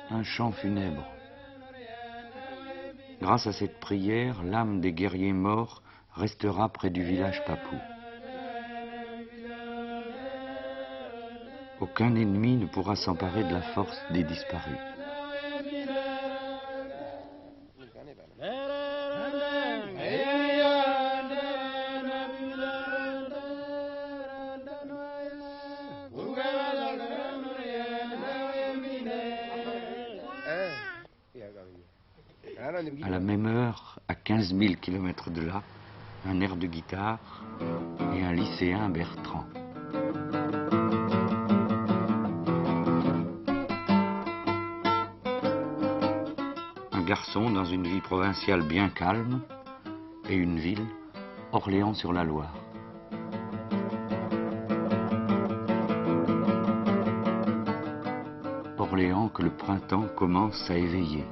Un chant funèbre. Grâce à cette prière, l'âme des guerriers morts restera près du village papou. Aucun ennemi ne pourra s'emparer de la force des disparus. À la même heure, à 15 000 kilomètres de là, un air de guitare et un lycéen Bertrand. Un garçon dans une vie provinciale bien calme et une ville, Orléans-sur-la-Loire. Orléans que le printemps commence à éveiller.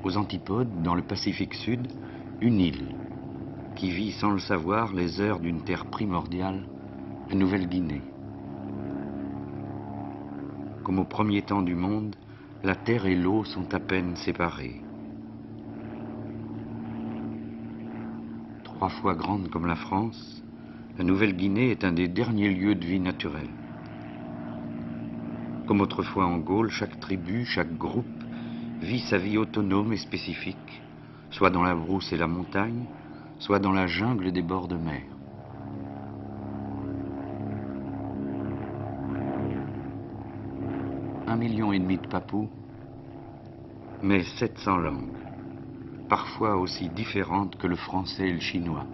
Aux antipodes, dans le Pacifique Sud, une île qui vit sans le savoir les heures d'une terre primordiale, la Nouvelle-Guinée. Comme au premier temps du monde, la terre et l'eau sont à peine séparées. 3 fois grande comme la France, la Nouvelle-Guinée est un des derniers lieux de vie naturelle. Comme autrefois en Gaule, chaque tribu, chaque groupe vit sa vie autonome et spécifique, soit dans la brousse et la montagne, soit dans la jungle des bords de mer. « 1,5 million de Papous, mais 700 langues, parfois aussi différentes que le français et le chinois.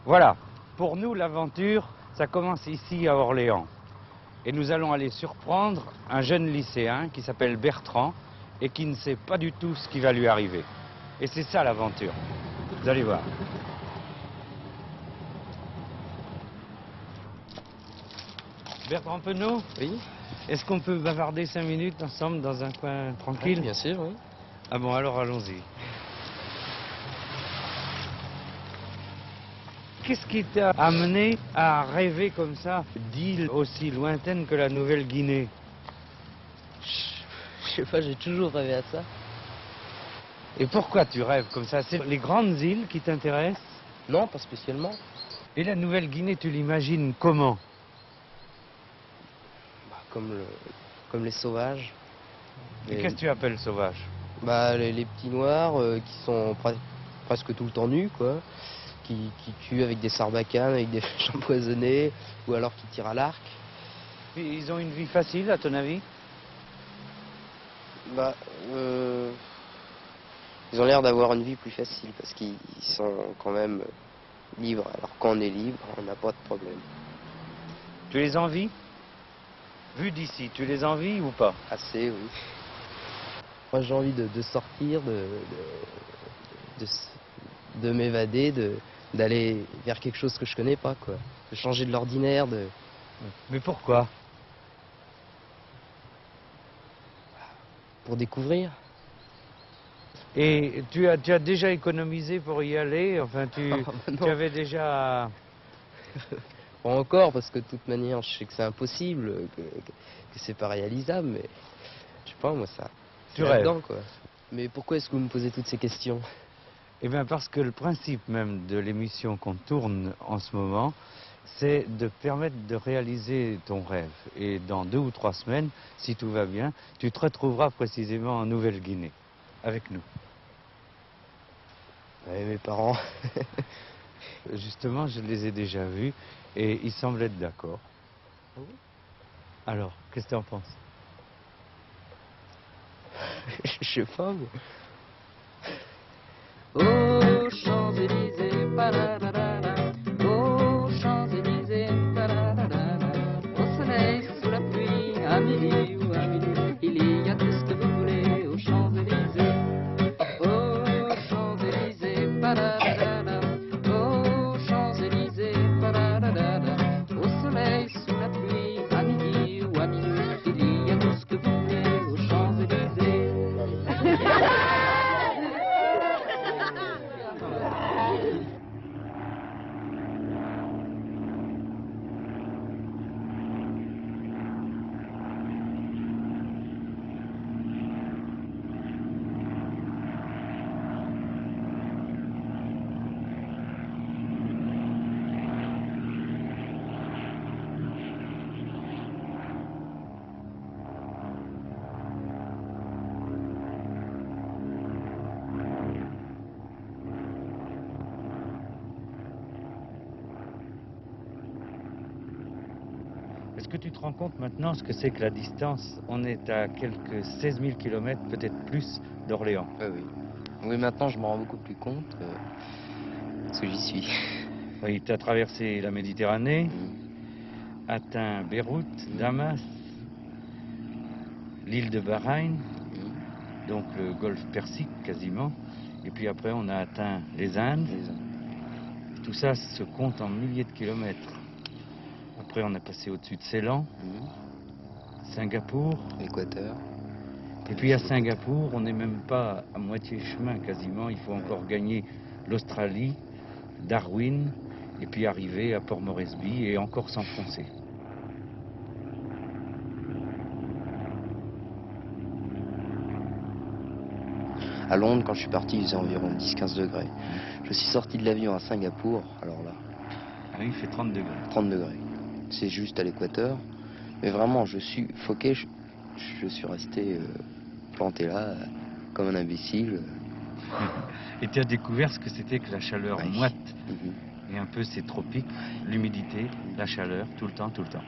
Voilà, pour nous l'aventure, ça commence ici à Orléans. Et nous allons aller surprendre un jeune lycéen qui s'appelle Bertrand et qui ne sait pas du tout ce qui va lui arriver. Et c'est ça l'aventure. Vous allez voir. Bertrand Penaud? Oui. Est-ce qu'on peut bavarder 5 minutes ensemble dans un coin tranquille? Oui, bien sûr, oui. Ah bon, alors allons-y. Qu'est-ce qui t'a amené à rêver comme ça d'îles aussi lointaines que la Nouvelle-Guinée? Je sais pas, j'ai toujours rêvé à ça. Et pourquoi tu rêves comme ça? C'est les grandes îles qui t'intéressent? Non, pas spécialement. Et la Nouvelle-Guinée, tu l'imagines comment? Comme les sauvages. Et qu'est-ce que tu appelles sauvage? Les petits noirs qui sont presque tout le temps nus, quoi. Qui tuent avec des sarbacanes, avec des flèches empoisonnées, ou alors qui tirent à l'arc. Ils ont une vie facile, à ton avis? Ils ont l'air d'avoir une vie plus facile, parce qu'ils sont quand même libres. Alors quand on est libre, on n'a pas de problème. Tu les envies? Vu d'ici, tu les envies ou pas? Assez, oui. Moi j'ai envie de sortir, de m'évader, d'aller vers quelque chose que je connais pas, quoi. De changer de l'ordinaire, Mais pourquoi? Pour découvrir. Et tu as déjà économisé pour y aller? Enfin, tu avais déjà... Pas encore, parce que de toute manière, je sais que c'est impossible, que c'est pas réalisable, mais je sais pas, moi, ça. Tu c'est rêves. là-dedans, quoi. Mais pourquoi est-ce que vous me posez toutes ces questions? Eh bien parce que le principe même de l'émission qu'on tourne en ce moment, c'est de permettre de réaliser ton rêve. Et dans 2 ou 3 semaines, si tout va bien, tu te retrouveras précisément en Nouvelle-Guinée, avec nous. Ouais, mes parents. Justement, je les ai déjà vus et ils semblent être d'accord. Alors, qu'est-ce que tu en penses? Je sais pas, moi. Aux Champs-Élysées, pararara, aux Champs-Élysées, pararara, au soleil, sous la pluie, à midi ou à minuit, il y a tout ce que vous voulez aux Champs-Élysées. Aux Champs-Élysées, pararara, aux Champs-Élysées, pararara, au soleil, sous la pluie, à midi ou à minuit, il y a tout ce que vous voulez aux Champs-Élysées. Est-ce que tu te rends compte maintenant ce que c'est que la distance? On est à quelques 16 000 km, peut-être plus, d'Orléans. Oui. Oui, maintenant, je m'en rends beaucoup plus compte, parce que j'y suis. Oui, tu as traversé la Méditerranée, Mm. atteint Beyrouth, Damas, l'île de Bahreïn, Mm. donc le golfe Persique quasiment. Et puis après, on a atteint les Indes. Les Indes. Tout ça se compte en milliers de kilomètres. Après, on a passé au-dessus de Ceylan, Singapour. L'Équateur. Et puis à Singapour, on n'est même pas à moitié chemin quasiment. Il faut encore gagner l'Australie, Darwin, et puis arriver à Port Moresby et encore s'enfoncer. À Londres, quand je suis parti, il faisait environ 10-15 degrés. Je suis sorti de l'avion à Singapour, alors là, Ah oui, il fait 30 degrés. 30 degrés. C'est juste à l'équateur. Mais vraiment, je suis foqué, je suis resté planté là, comme un imbécile. Et tu as découvert ce que c'était que la chaleur Ouais. moite. Mhm. Et un peu ces tropiques, l'humidité, la chaleur, tout le temps, tout le temps.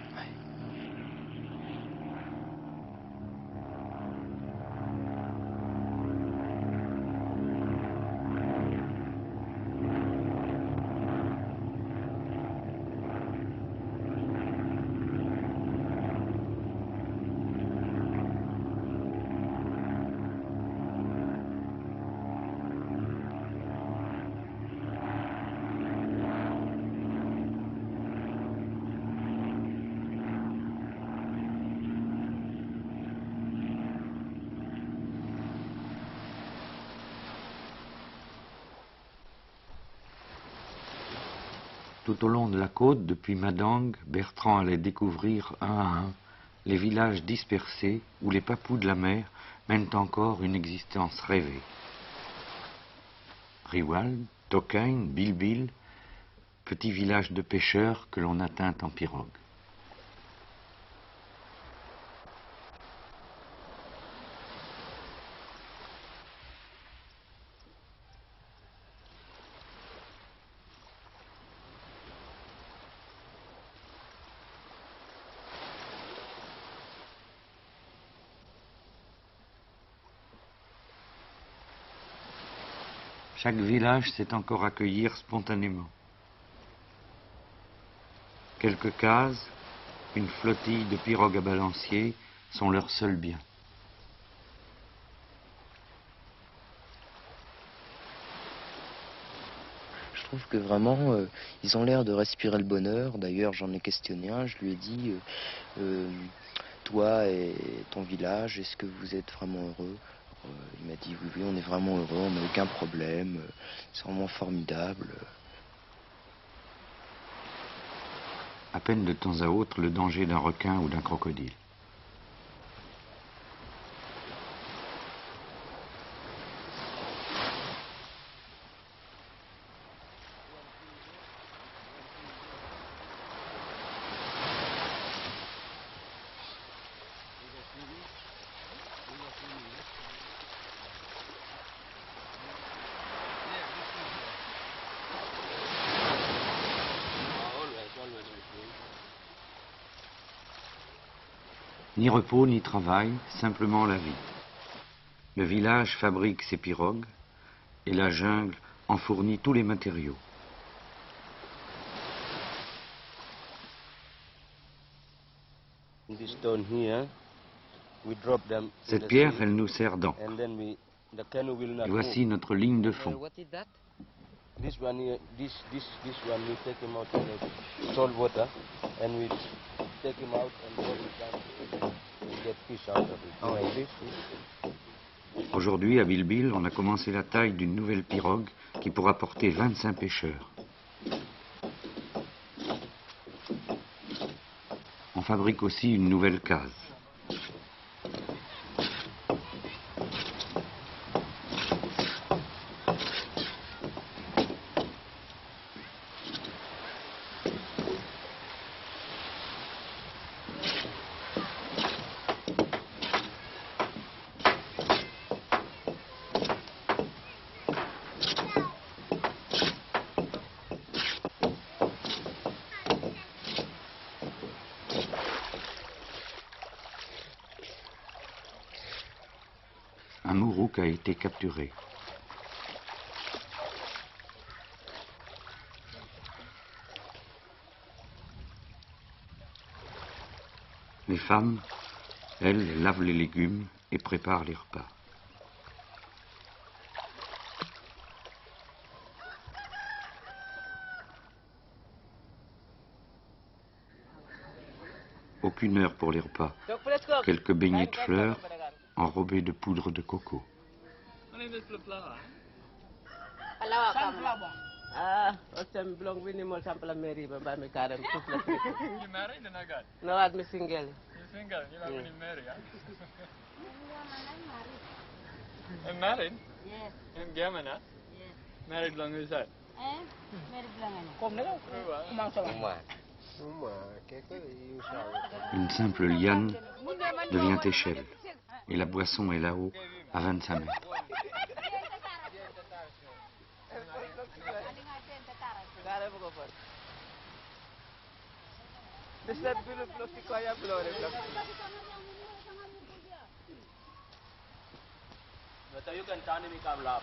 Tout au long de la côte, depuis Madang, Bertrand allait découvrir un à un les villages dispersés où les papous de la mer mènent encore une existence rêvée. Riwal, Tokain, Bilbil, petits villages de pêcheurs que l'on atteint en pirogue. Chaque village sait encore accueillir spontanément. Quelques cases, une flottille de pirogues à balancier sont leurs seuls biens. Je trouve que vraiment, ils ont l'air de respirer le bonheur. D'ailleurs, j'en ai questionné un, je lui ai dit, toi et ton village, est-ce que vous êtes vraiment heureux? Il m'a dit, oui, oui, on est vraiment heureux, on n'a aucun problème, c'est vraiment formidable. à peine de temps à autre le danger d'un requin ou d'un crocodile. Ni repos ni travail, simplement la vie. Le village fabrique ses pirogues et la jungle en fournit tous les matériaux. Cette pierre, elle nous sert d'encre. Et voici notre ligne de fond. What is that? This one here, this one, we take him out in the salt water, and we take him out and drop it down and get fish out of it. Oh, Like yeah. this. Aujourd'hui, à Bilbil, on a commencé la taille d'une nouvelle pirogue qui pourra porter 25 pêcheurs. On fabrique aussi une nouvelle case. Un mourouk a été capturé. Les femmes, elles, lavent les légumes et préparent les repas. Aucune heure pour les repas. Quelques beignets de fleurs enrobés de poudre de coco. Ah, I'm belong with him or sample Mary, but by me car and cook like You married and I got. No, I'm single. You're single. You're not really married, huh? I'm married. Yes, I'm gammon, huh? yes. Married long as that. Mary bilang Une simple liane devient échelle. Et la boisson est là-haut, à 25 mètres. You can turn him, come laugh.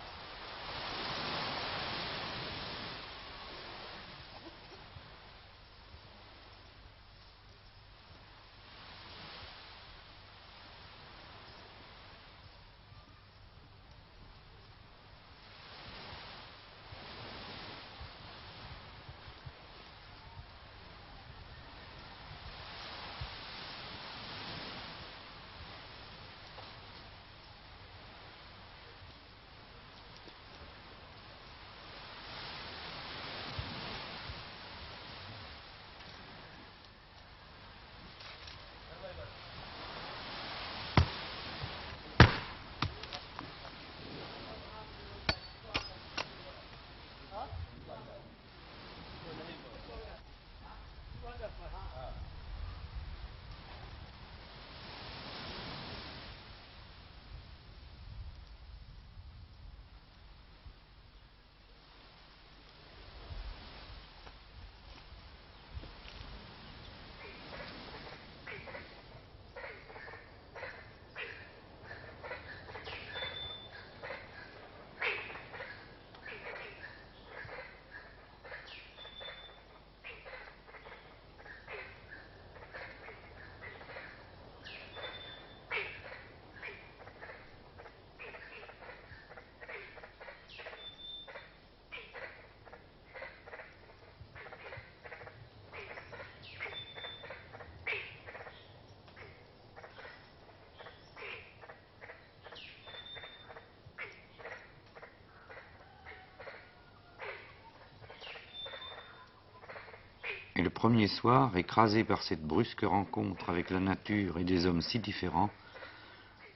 premier soir, écrasé par cette brusque rencontre avec la nature et des hommes si différents,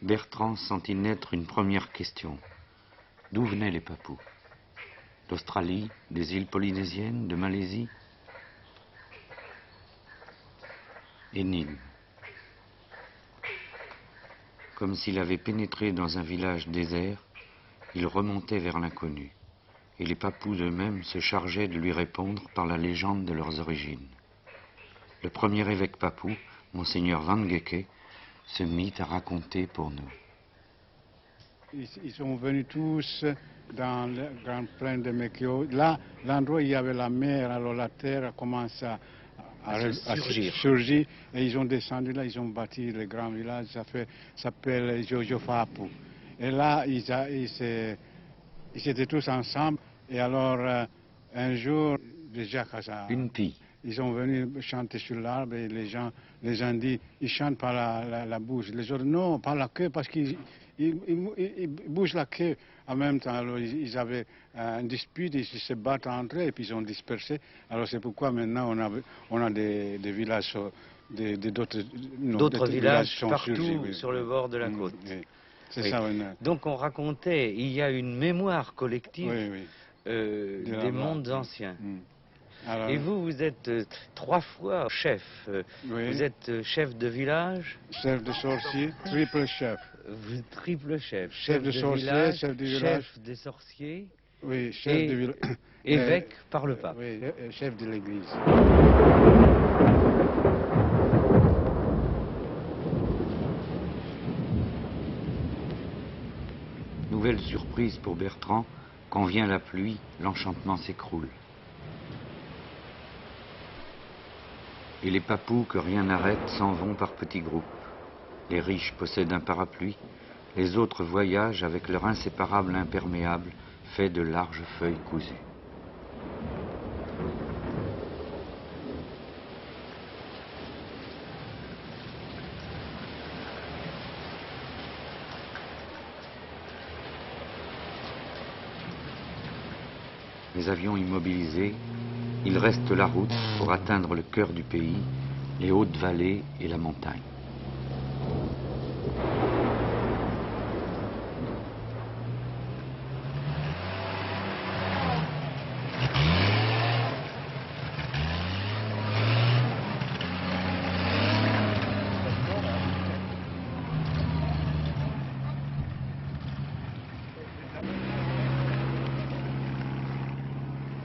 Bertrand sentit naître une première question. D'où venaient les Papous? D'Australie, des îles polynésiennes, de Malaisie? Énigme. Comme s'il avait pénétré dans un village désert, il remontait vers l'inconnu, et les Papous eux-mêmes se chargeaient de lui répondre par la légende de leurs origines. Le premier évêque papou, Monseigneur Van Geke, se mit à raconter pour nous. Ils sont venus tous dans le grand plaine de Mekio. Là, l'endroit où il y avait la mer, alors la terre a commencé à surgir. Et ils ont descendu là, ils ont bâti le grand village, ça s'appelle Jojofapu. Et là, ils étaient tous ensemble. Et alors, un jour, déjà, Une pie. ils sont venus chanter sur l'arbre et les gens disent, ils chantent par la bouche. Les autres, non, par la queue, parce qu'ils bougent la queue en même temps. Alors, ils avaient une dispute, ils se battent entre eux et puis ils ont dispersé. Alors, c'est pourquoi maintenant on a des villages, d'autres villages partout surgis, sur le bord de la côte. Oui. C'est ça, donc on racontait, il y a une mémoire collective des mondes anciens. Alors, et vous êtes 3 fois chef. Vous êtes chef de village? Chef de sorcier, triple chef. Vous triple chef. Chef de sorcier, village, chef du village. Chef des sorciers. Oui, chef du village. Évêque par le pape. Oui, chef de l'église. Nouvelle surprise pour Bertrand, quand vient la pluie, l'enchantement s'écroule. Et les Papous que rien n'arrête s'en vont par petits groupes. Les riches possèdent un parapluie, les autres voyagent avec leur inséparable imperméable fait de larges feuilles cousues. Les avions immobilisés, il reste la route pour atteindre le cœur du pays, les hautes vallées et la montagne.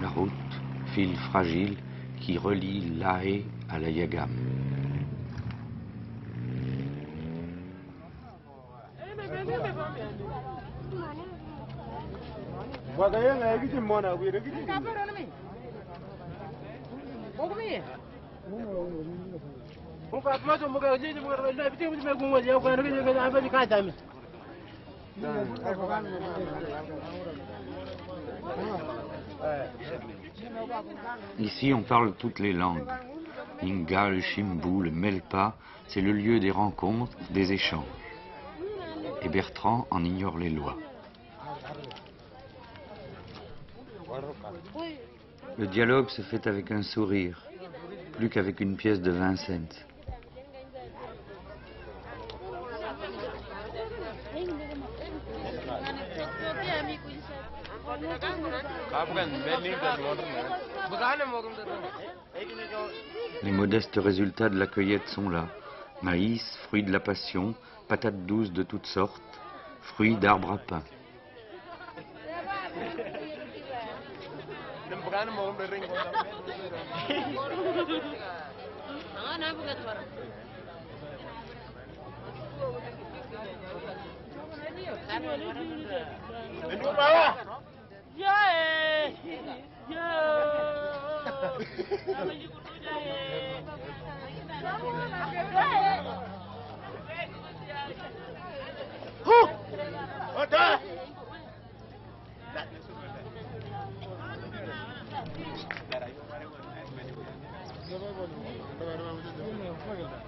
La route, fil fragile qui relie Lae à la Yagam. Ici, on parle toutes les langues. Inga, le Chimbu, le Melpa, c'est le lieu des rencontres, des échanges. Et Bertrand en ignore les lois. Le dialogue se fait avec un sourire, plus qu'avec une pièce de 20 cents. Les modestes résultats de la cueillette sont là. Maïs, fruits de la passion, patates douces de toutes sortes, fruits d'arbres à pain.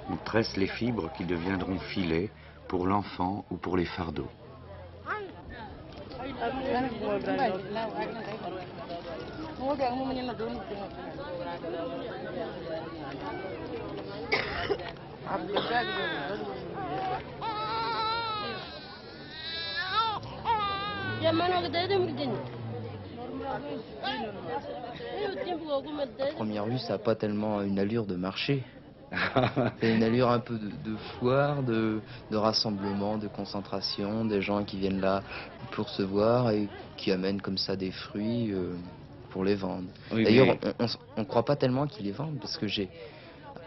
On tresse les fibres qui deviendront filets pour l'enfant ou pour les fardeaux. Première vue, ça n'a pas tellement une allure de marché. Ça a une allure un peu de foire, de rassemblement, de concentration, des gens qui viennent là pour se voir et qui amènent comme ça des fruits pour les vendre. Oui, D'ailleurs, mais- on ne croit pas tellement qu'ils les vendent parce que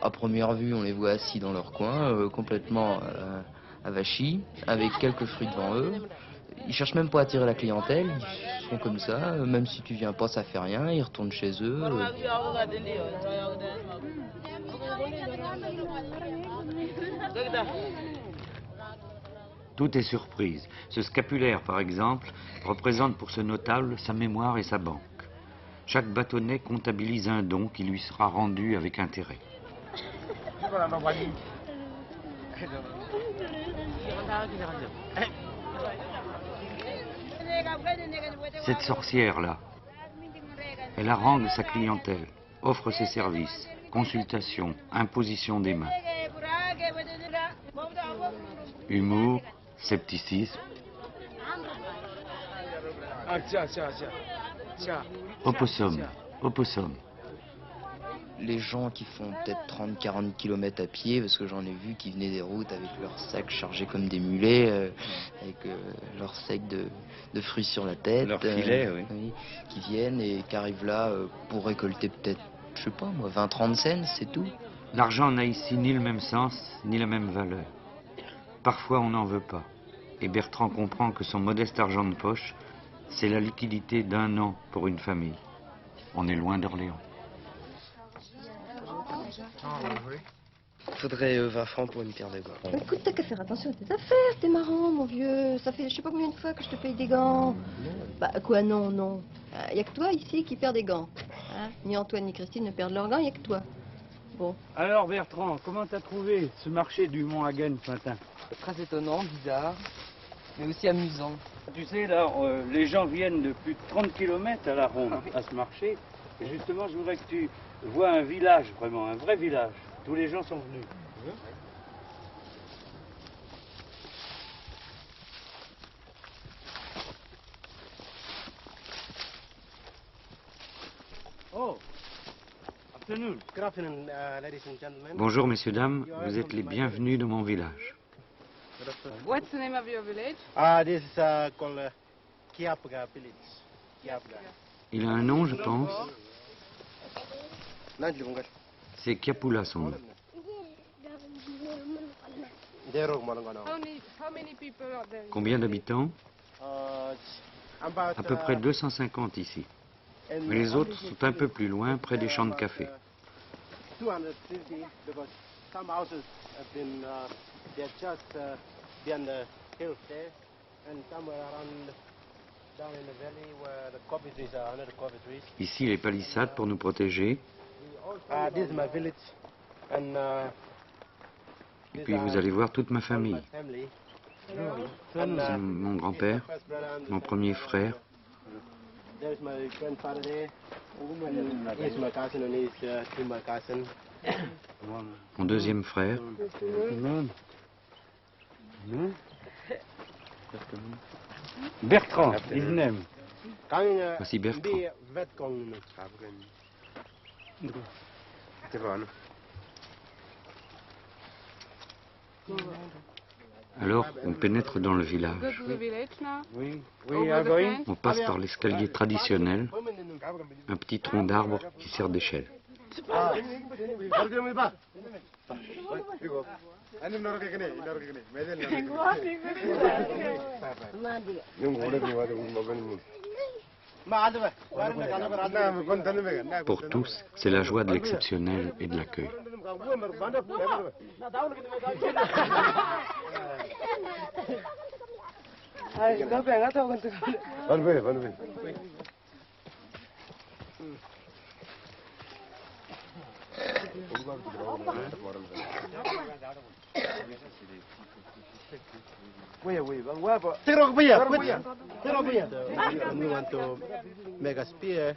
à première vue, on les voit assis dans leur coin, complètement avachis, avec quelques fruits devant eux. Ils cherchent même pas à attirer la clientèle, ils sont comme ça, même si tu viens pas, ça fait rien, ils retournent chez eux. Tout est surprise. Ce scapulaire, par exemple, représente pour ce notable sa mémoire et sa banque. Chaque bâtonnet comptabilise un don qui lui sera rendu avec intérêt. Cette sorcière-là, elle harangue sa clientèle, offre ses services, consultations, imposition des mains. Humour, scepticisme. Opossum, opossum. Les gens qui font peut-être 30-40 km à pied, parce que j'en ai vu qui venaient des routes avec leurs sacs chargés comme des mulets, avec leurs sacs de fruits sur la tête. Leurs filets, oui. Qui viennent et qui arrivent là pour récolter peut-être, je sais pas moi, 20-30 cents, c'est tout. L'argent n'a ici ni le même sens, ni la même valeur. Parfois on n'en veut pas. Et Bertrand comprend que son modeste argent de poche, c'est la liquidité d'un an pour une famille. On est loin d'Orléans. Il faudrait 20 francs pour une paire de gants. Écoute, t'as qu'à faire attention à tes affaires, t'es marrant, mon vieux. Ça fait je sais pas combien de fois que je te paye des gants. Bah, quoi, non, non. Y a que toi ici qui perds des gants. Hein, ni Antoine ni Christine ne perdent leurs gants, y a que toi. Bon. Alors Bertrand, comment t'as trouvé ce marché du Mont Hagen ce matin? Très étonnant, bizarre, mais aussi amusant. Tu sais, là, les gens viennent de plus de 30 km à la ronde, à ce marché. Et justement, je voudrais que tu vois un village, vraiment, un vrai village. Tous les gens sont venus. Oh, afternoon. Good afternoon, ladies and gentlemen. Bonjour messieurs, dames, vous êtes les bienvenus dans mon village. What's the name of your village? This is called Kiapga village. Kiapga. Il a un nom, je pense. C'est Kiapula son nom. How many people are there? Combien d'habitants? À peu près 250 ici. Mais les autres sont un peu plus loin, près des champs de café. 250 because some houses have been they're just beyond the hills there, and somewhere around down in the valley where the coffee trees are, under the coffee trees. Ici, les palissades pour nous protéger. This is my village, and Et puis vous allez voir toute ma famille. family. C'est mon grand-père, mon premier frère, There's my grandfather there. He's my cousin, and he's to my cousin. mon deuxième frère, Bertrand, his name. voici Bertrand. Alors, on pénètre dans le Go village. to the village now. We Over are the going. fence. On passe par l'escalier traditionnel, un petit tronc d'arbre qui sert d'échelle. Pour tous, c'est la joie de l'exceptionnel et de l'accueil. We want to make a spear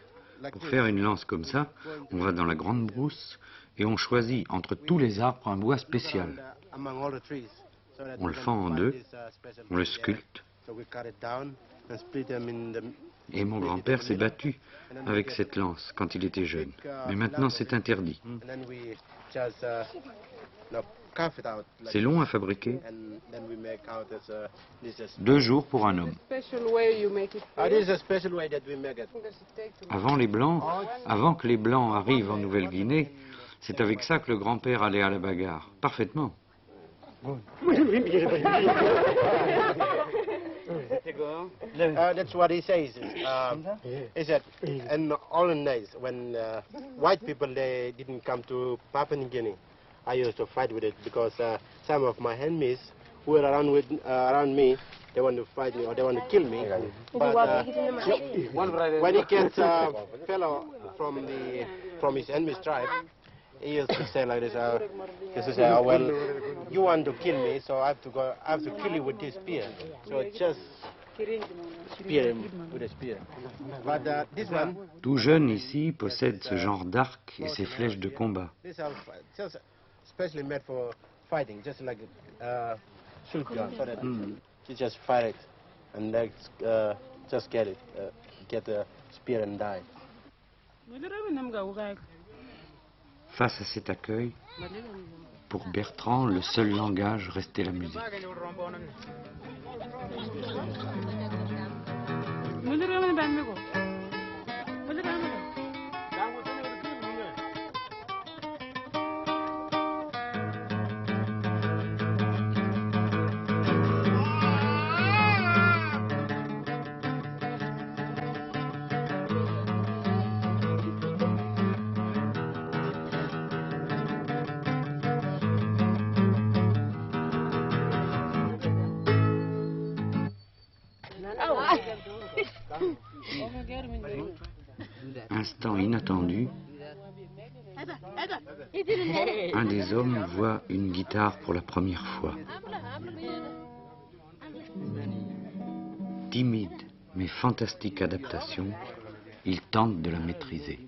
Pour faire une lance comme ça, on va dans la grande brousse et on choisit entre tous les arbres un bois spécial. On le fend en deux, on le sculpte. Et mon grand-père s'est battu avec cette lance quand il était jeune. Mais maintenant c'est interdit. C'est long à fabriquer. 2 jours pour un homme. Avant que les Blancs arrivent en Nouvelle-Guinée, c'est avec ça que le grand-père allait à la bagarre. Parfaitement. That's what he says. Is that in olden days when white people they didn't come to Papua New Guinea, I used to fight with it because some of my enemies who were around me, they want to fight me or they want to kill me. But when he gets fellow from his enemy's tribe, he used to say like this. He used to say, "Oh well, you want to kill me, so I have to kill you with this spear." So it's just spear him with a spear. But this one. Tout jeune ici possède ce genre d'arc et ses flèches de combat. This are just especially made for fighting, just like shotgun, so that you just fire it and just get a spear and die. Face à cet accueil, pour Bertrand, le seul langage restait la musique. Instant inattendu, un des hommes voit une guitare pour la première fois. Timide mais fantastique adaptation, il tente de la maîtriser.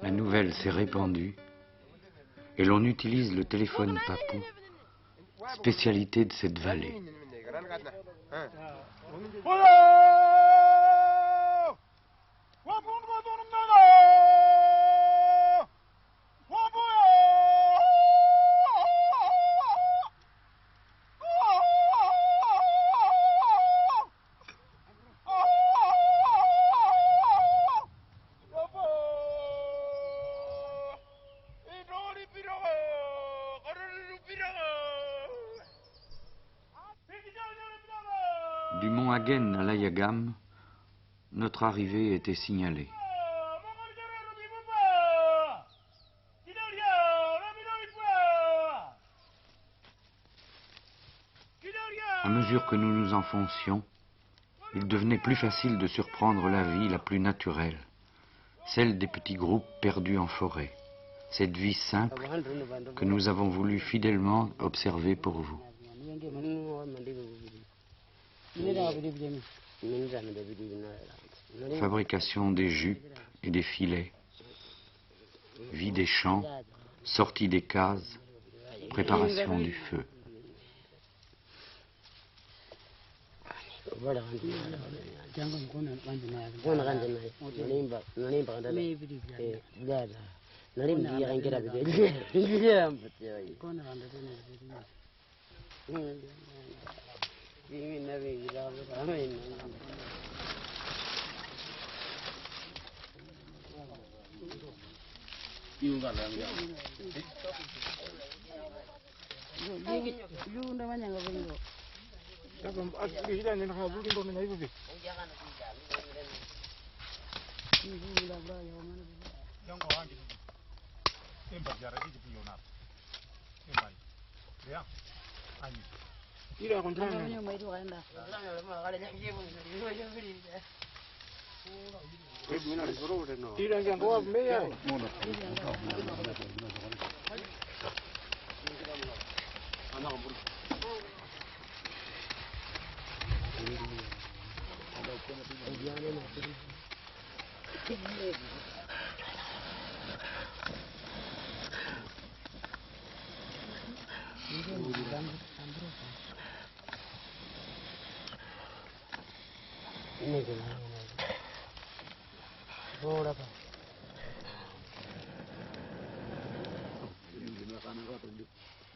La nouvelle s'est répandue et l'on utilise le téléphone papou, spécialité de cette vallée. Du mont Hagen à l'Ayagam, notre arrivée était signalée. À mesure que nous nous enfoncions, il devenait plus facile de surprendre la vie la plus naturelle, celle des petits groupes perdus en forêt, cette vie simple que nous avons voulu fidèlement observer pour vous. Fabrication des jupes et des filets, vie des champs, sortie des cases, préparation du feu.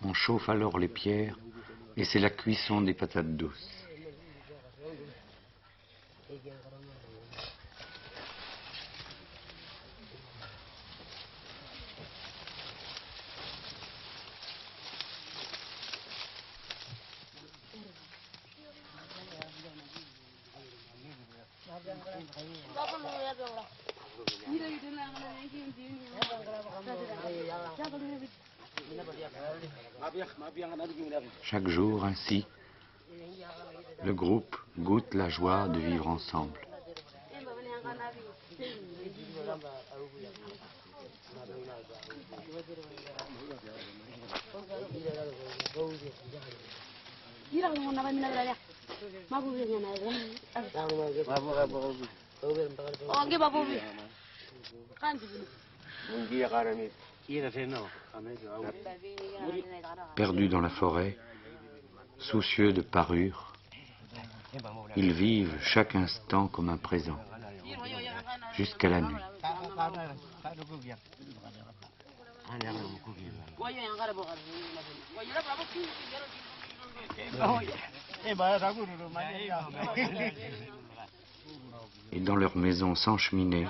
On chauffe alors les pierres et c'est la cuisson des patates douces. Chaque jour, ainsi, le groupe goûte la joie de vivre ensemble. Perdus dans la forêt, soucieux de parure, ils vivent chaque instant comme un présent, jusqu'à la nuit. Et dans leur maison sans cheminée,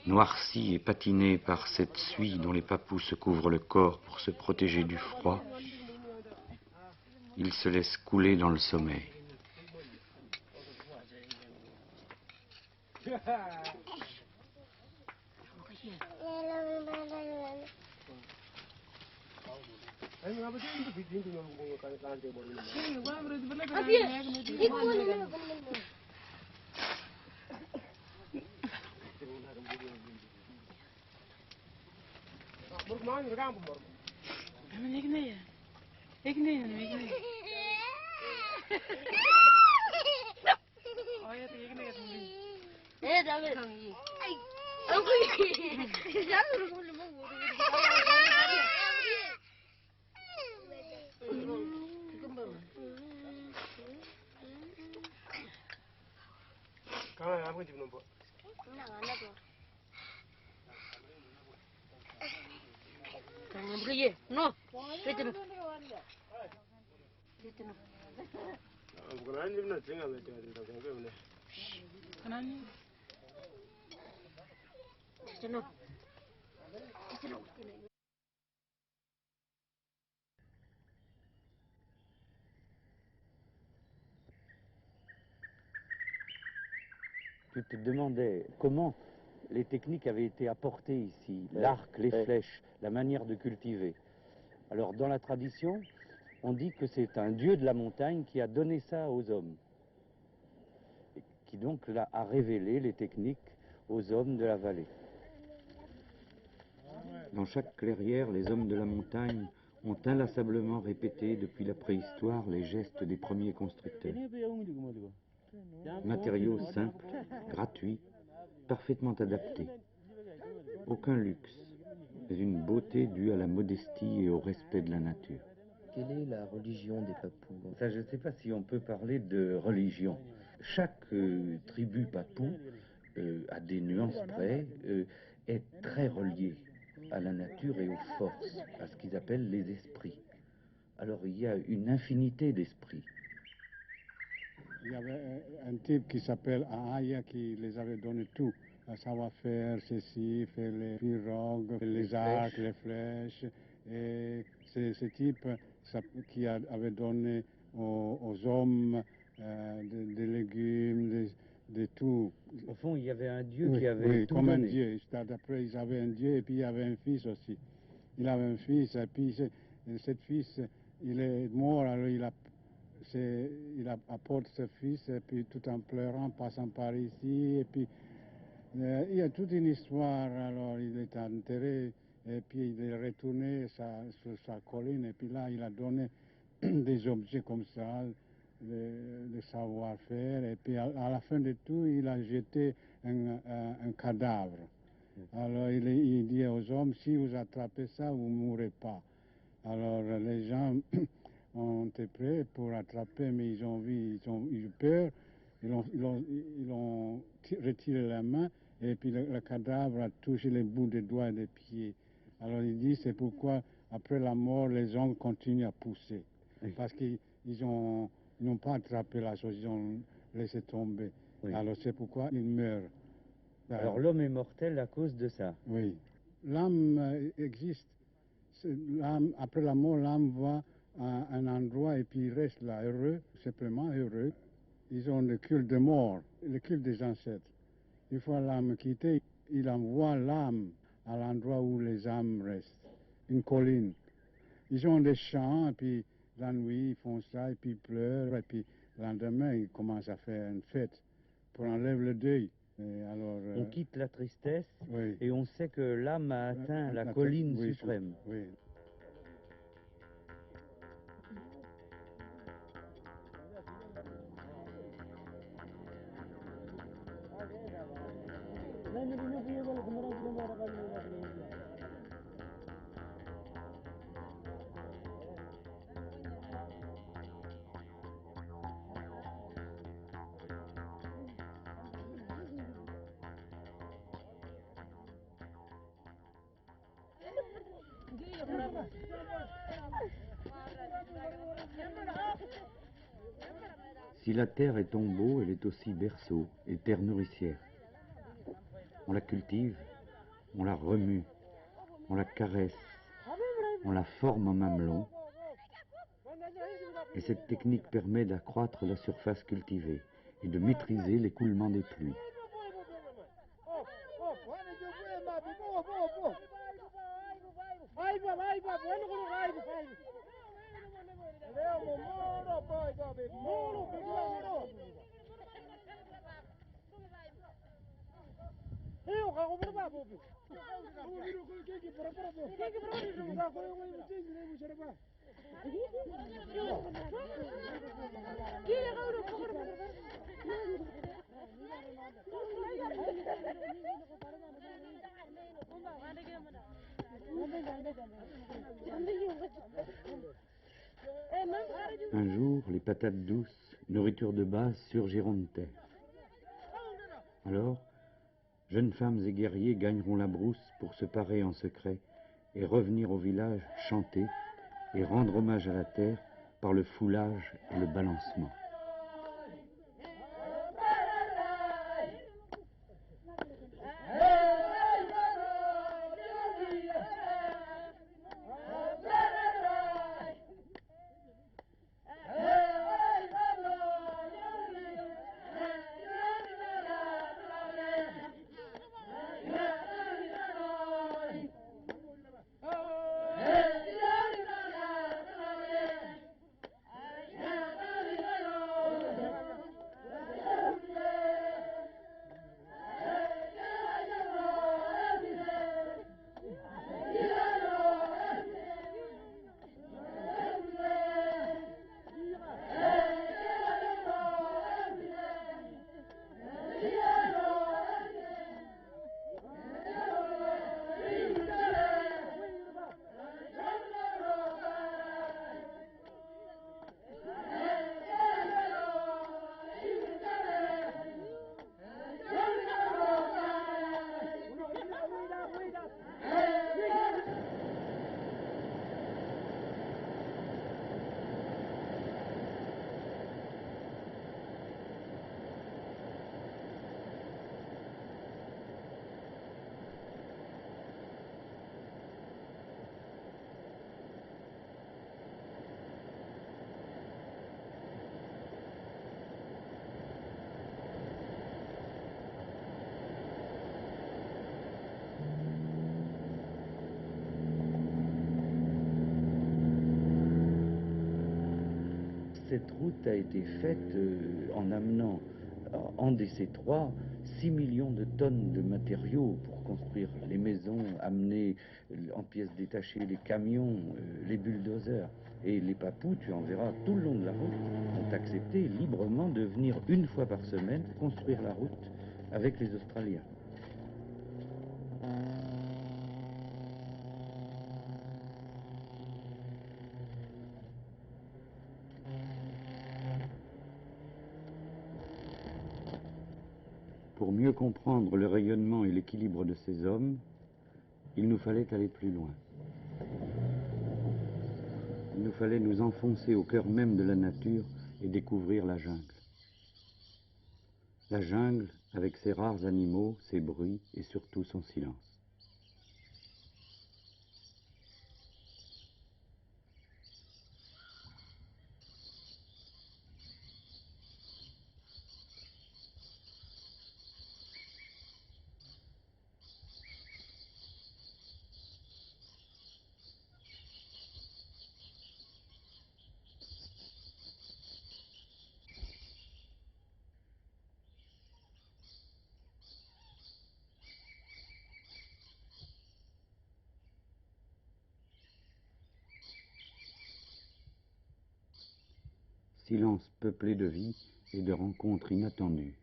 noircie et patinée par cette suie dont les papous se couvrent le corps pour se protéger du froid, ils se laissent couler dans le sommeil. No, Tu te demandais comment les techniques avaient été apportées ici, l'arc, les flèches, la manière de cultiver. Alors dans la tradition, on dit que c'est un dieu de la montagne qui a donné ça aux hommes, et qui donc a révélé les techniques aux hommes de la vallée. Dans chaque clairière, les hommes de la montagne ont inlassablement répété depuis la préhistoire les gestes des premiers constructeurs. Matériaux simples, gratuits, parfaitement adaptés. Aucun luxe, mais une beauté due à la modestie et au respect de la nature. Quelle est la religion des Papous? Ça, je ne sais pas si on peut parler de religion. Chaque tribu papou, à des nuances près, est très reliée à la nature et aux forces, à ce qu'ils appellent les esprits. Alors il y a une infinité d'esprits. Il y avait un type qui s'appelle Aaya qui les avait donné tout. À savoir faire ceci, faire les pirogues, les arcs, les flèches. Et c'est ce type qui avait donné aux hommes des légumes, de tout. Au fond, il y avait un Dieu Oui, qui avait oui, tout comme donné. un Dieu. D'après, ils avaient un Dieu et puis il y avait un fils aussi. Il avait un fils et puis cet fils, il est mort, alors il apporte ce fils et puis tout en pleurant, passant par ici et puis il y a toute une histoire. Alors il est enterré et puis il est retourné sur sa colline et puis là il a donné des objets comme ça, de savoir-faire et puis à la fin de tout il a jeté un cadavre. Alors il dit aux hommes, si vous attrapez ça, vous ne mourrez pas. Alors les gens ont été prêts pour attraper, mais ils ont eu peur, ils ont retiré la main, et puis le cadavre a touché les bouts des doigts et des pieds. Alors il dit, c'est pourquoi après la mort, les gens continuent à pousser, parce qu'ils n'ont pas attrapé la chose, ils ont laissé tomber. Oui. Alors c'est pourquoi ils meurent. Alors l'homme est mortel à cause de ça. Oui. L'âme existe. Après la mort, l'âme va à un endroit et puis il reste là, heureux, simplement heureux. Ils ont le culte de mort, le culte des ancêtres. Une fois l'âme quittée, il envoie l'âme à l'endroit où les âmes restent, une colline. Ils ont des chants, et puis la nuit, ils font ça, et puis ils pleurent, et puis le lendemain, ils commencent à faire une fête pour enlever le deuil. Alors, on quitte la tristesse, oui. Et on sait que l'âme a atteint la colline suprême. Oui. Si la terre est tombeau, elle est aussi berceau et terre nourricière. On la cultive, on la remue, on la caresse, on la forme en mamelon. Et cette technique permet d'accroître la surface cultivée et de maîtriser l'écoulement des pluies. Un jour, les patates douces, nourriture de base, surgiront de terre. Alors, jeunes femmes et guerriers gagneront la brousse pour se parer en secret et revenir au village chanter et rendre hommage à la terre par le foulage et le balancement. cette route a été faite en amenant en DC3 6 millions de tonnes de matériaux pour construire les maisons, amener en pièces détachées les camions, les bulldozers. Et les Papous, tu en verras tout le long de la route, ont accepté librement de venir une fois par semaine construire la route avec les Australiens. Pour mieux comprendre le rayonnement et l'équilibre de ces hommes, il nous fallait aller plus loin. Il nous fallait nous enfoncer au cœur même de la nature et découvrir la jungle. La jungle avec ses rares animaux, ses bruits et surtout son silence. Silence peuplé de vie et de rencontres inattendues.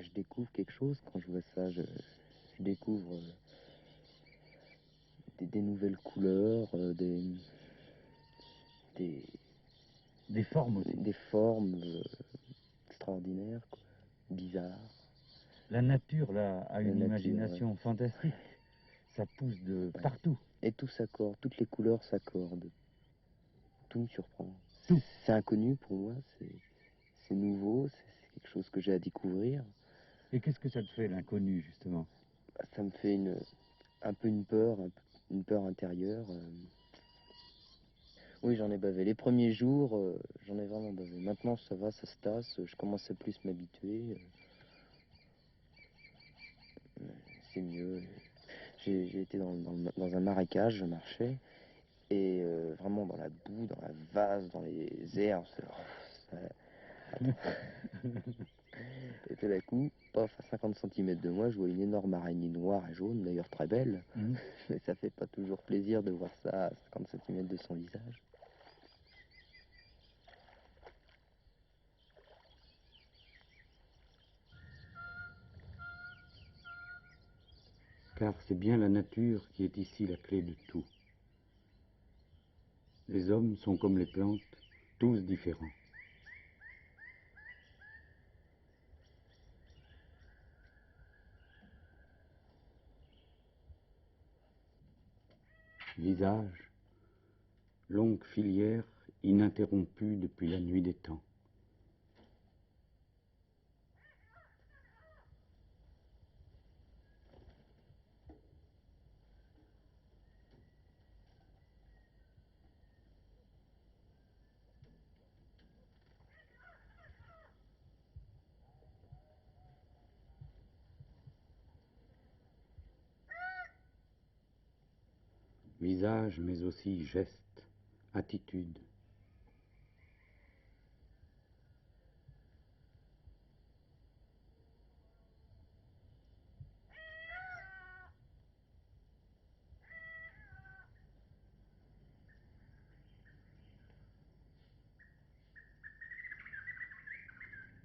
Je découvre quelque chose quand je vois ça. Je découvre des nouvelles couleurs, des formes aussi. Des formes extraordinaires, quoi, bizarres. La nature, là, a une imagination ouais. fantastique. Ça pousse de partout. Et tout s'accorde, toutes les couleurs s'accordent. Tout me surprend. Tout. C'est inconnu pour moi, c'est nouveau, c'est quelque chose que j'ai à découvrir. Et qu'est-ce que ça te fait, l'inconnu, justement? Ça me fait un peu une peur intérieure. Oui, j'en ai bavé. Les premiers jours, j'en ai vraiment bavé. Maintenant, ça va, ça se tasse. Je commence à plus m'habituer. C'est mieux. J'ai été dans un marécage, je marchais. Et vraiment dans la boue, dans la vase, dans les herbes. Et tout d'un coup, paf, à 50 cm de moi, je vois une énorme araignée noire et jaune, d'ailleurs très belle. Mais ça fait pas toujours plaisir de voir ça à 50 cm de son visage. Car c'est bien la nature qui est ici la clé de tout. Les hommes sont comme les plantes, tous différents. Visage, longue filière ininterrompue depuis la nuit des temps. Visage, mais aussi gestes, attitudes.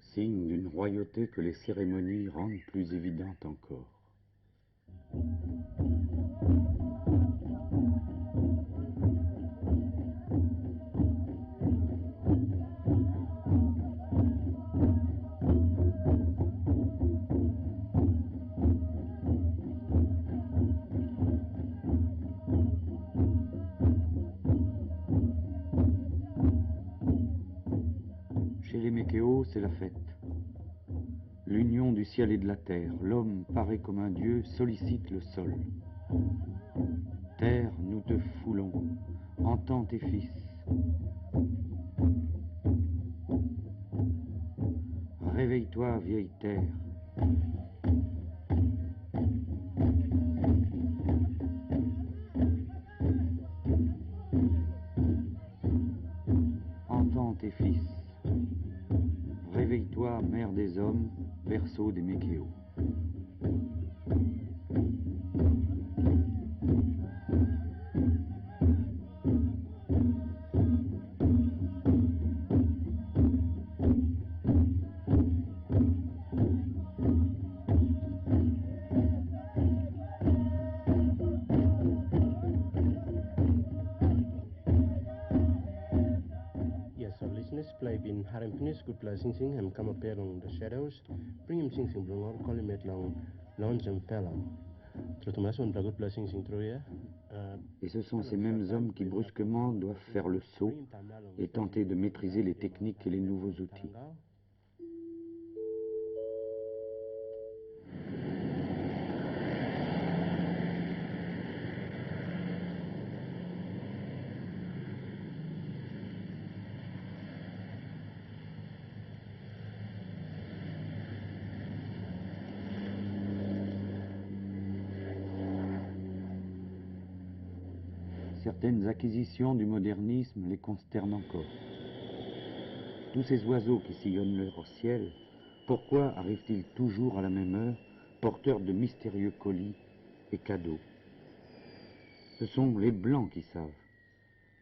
Signe d'une royauté que les cérémonies rendent plus évidente encore. Chez les Mékéos, c'est la fête. L'union du ciel et de la terre, l'homme paré comme un dieu sollicite le sol. Terre, nous te foulons, entends tes fils. Réveille-toi, vieille terre. Entends tes fils. Réveille-toi, mère des hommes, berceau des Mékéos. Yes, our listeners play bin Harim Finis good play sing sing and come up here on the shadows. Bring him sing sing bring on call him at long lonesome fellow. Thomas on good play sing sing through here. Et ce sont ces mêmes hommes qui brusquement doivent faire le saut et tenter de maîtriser les techniques et les nouveaux outils. Certaines acquisitions du modernisme les consternent encore. Tous ces oiseaux qui sillonnent leur ciel, pourquoi arrivent-ils toujours à la même heure, porteurs de mystérieux colis et cadeaux? Ce sont les Blancs qui savent,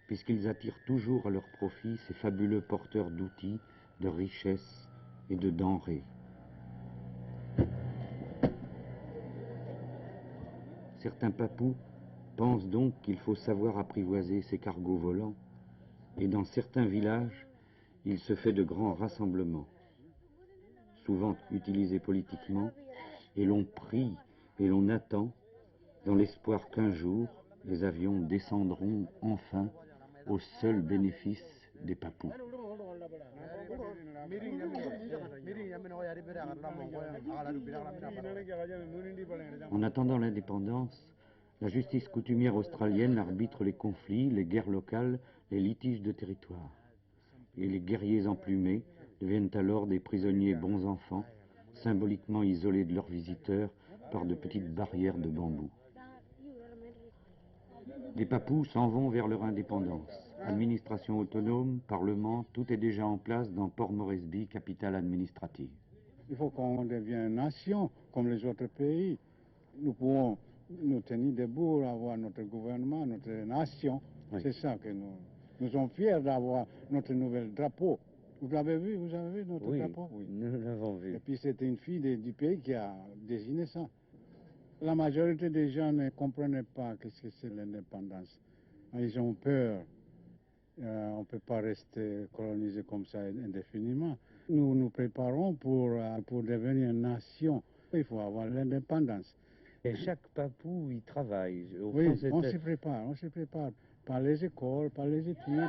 puisqu'ils attirent toujours à leur profit ces fabuleux porteurs d'outils, de richesses et de denrées. Certains papous pensent donc qu'il faut savoir apprivoiser ces cargos volants, et dans certains villages, il se fait de grands rassemblements, souvent utilisés politiquement, et l'on prie et l'on attend, dans l'espoir qu'un jour, les avions descendront enfin au seul bénéfice des papous. En attendant l'indépendance, la justice coutumière australienne arbitre les conflits, les guerres locales, les litiges de territoire. Et les guerriers emplumés deviennent alors des prisonniers bons enfants, symboliquement isolés de leurs visiteurs par de petites barrières de bambou. Les papous s'en vont vers leur indépendance. Administration autonome, parlement, tout est déjà en place dans Port Moresby, capitale administrative. Il faut qu'on devienne nation comme les autres pays. Nous pouvons nous tenir debout, avoir notre gouvernement, notre nation. Oui. C'est ça que nous sommes fiers d'avoir notre nouvel drapeau. Vous l'avez vu, vous avez vu notre drapeau? Oui, nous l'avons vu. Et puis c'était une fille du pays qui a désigné ça. La majorité des gens ne comprenaient pas ce que c'est l'indépendance. Ils ont peur. On ne peut pas rester colonisé comme ça indéfiniment. Nous nous préparons pour devenir une nation. Il faut avoir l'indépendance. Et chaque papou y travaille. Oui, on se prépare par les écoles, par les études.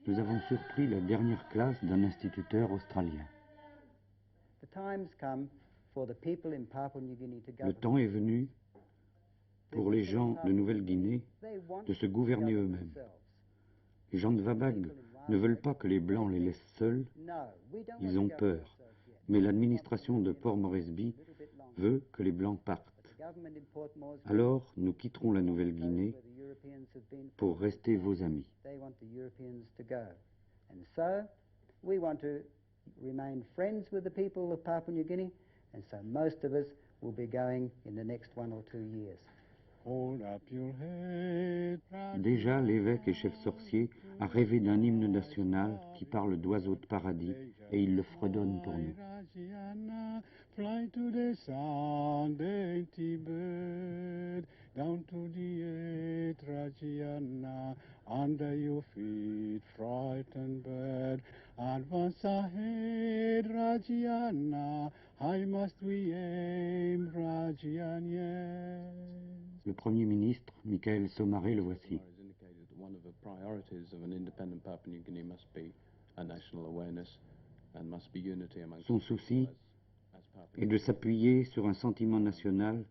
Nous avons surpris la dernière classe d'un instituteur australien. Le temps est venu pour les gens de Nouvelle-Guinée de se gouverner eux-mêmes. Les gens de Wabag ne veulent pas que les Blancs les laissent seuls, ils ont peur. Mais l'administration de Port Moresby veut que les Blancs partent. Alors, nous quitterons la Nouvelle-Guinée pour rester vos amis. Déjà, l'évêque et chef sorcier a rêvé d'un hymne national qui parle d'oiseaux de paradis et il le fredonne pour nous. Fly to the sun, dainty bird, down to the earth, Rajiana, under your feet, frightened bird. Advance ahead, Rajiana, high must we aim, Rajian, yes. Le Premier ministre, Michael Somare, le voici. One of the priorities of an independent Papua New Guinea must be a national awareness and must be unity among Son souci est de s'appuyer sur un sentiment national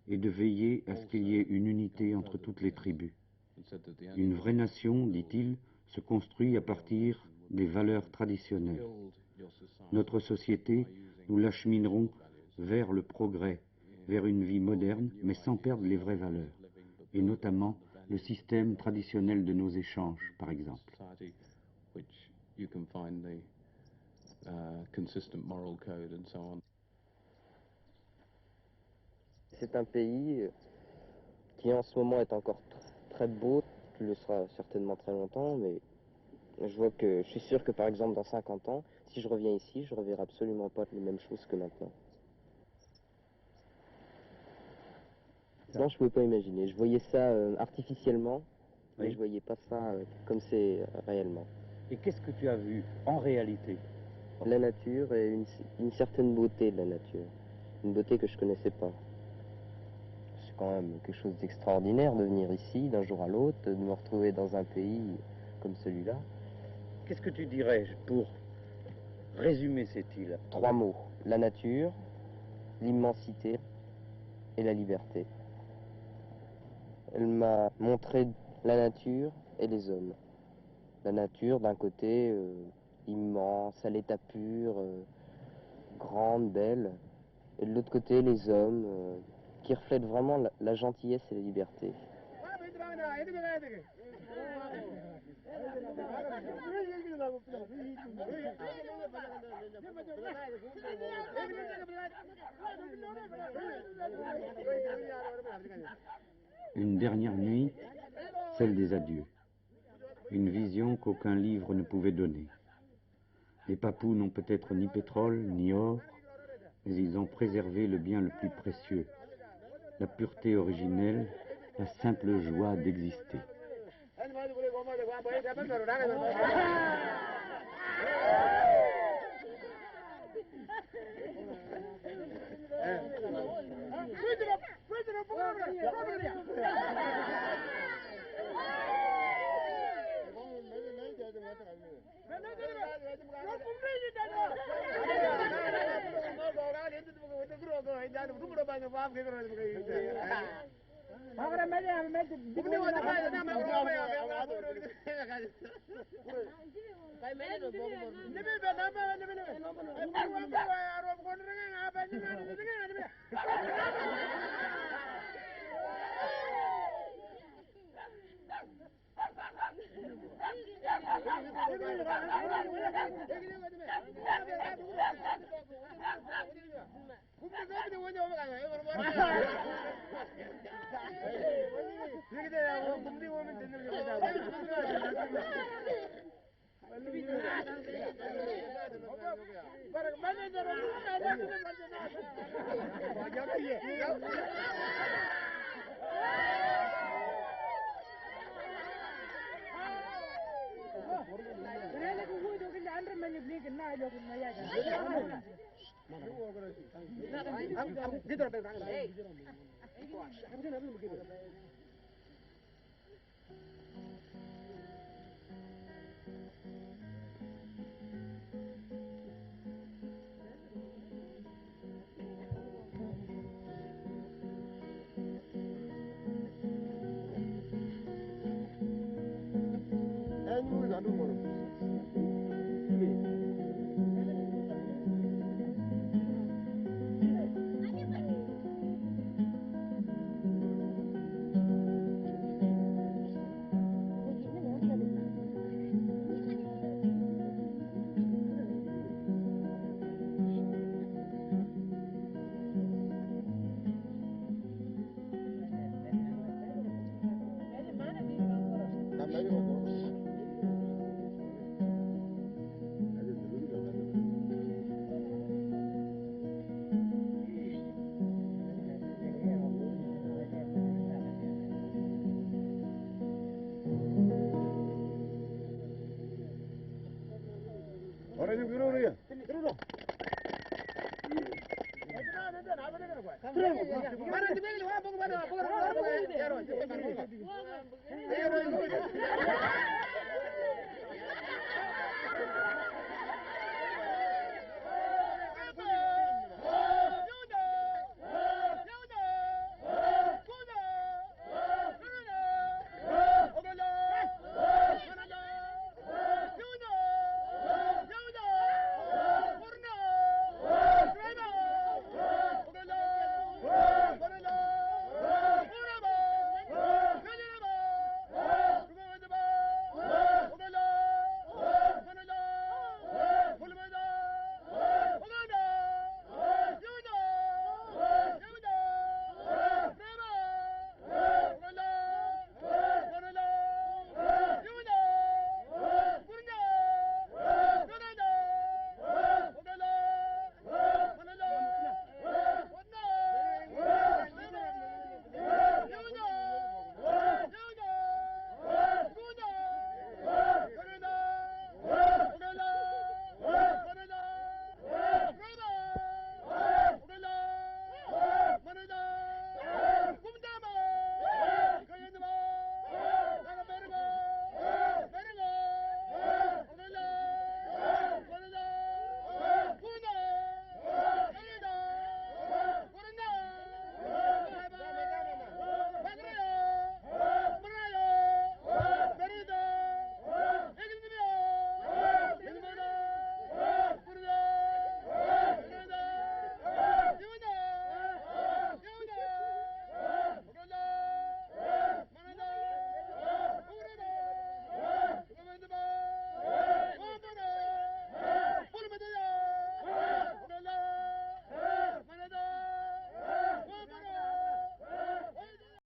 et de veiller à ce qu'il y ait une unité entre toutes les tribus. Une vraie nation, dit-il, se construit à partir des valeurs traditionnelles. Notre société, nous l'acheminerons vers le progrès, vers une vie moderne, mais sans perdre les vraies valeurs, et notamment le système traditionnel de nos échanges, par exemple. C'est un pays qui en ce moment est encore très beau, qui le sera certainement très longtemps, mais je suis sûr que par exemple dans 50 ans, si je reviens ici, je ne reverrai absolument pas les mêmes choses que maintenant. Non, je ne pouvais pas imaginer. Je voyais ça artificiellement, mais je ne voyais pas ça comme c'est réellement. Et qu'est-ce que tu as vu en réalité? La nature et une certaine beauté de la nature. Une beauté que je ne connaissais pas. C'est quand même quelque chose d'extraordinaire de venir ici d'un jour à l'autre, de me retrouver dans un pays comme celui-là. Qu'est-ce que tu dirais pour résumer cette île? 3 mots. La nature, l'immensité et la liberté. Elle m'a montré la nature et les hommes. La nature d'un côté immense, à l'état pur, grande, belle, et de l'autre côté les hommes qui reflètent vraiment la gentillesse et la liberté. Une dernière nuit, celle des adieux. Une vision qu'aucun livre ne pouvait donner. Les Papous n'ont peut-être ni pétrole, ni or, mais ils ont préservé le bien le plus précieux, la pureté originelle, la simple joie d'exister. Mana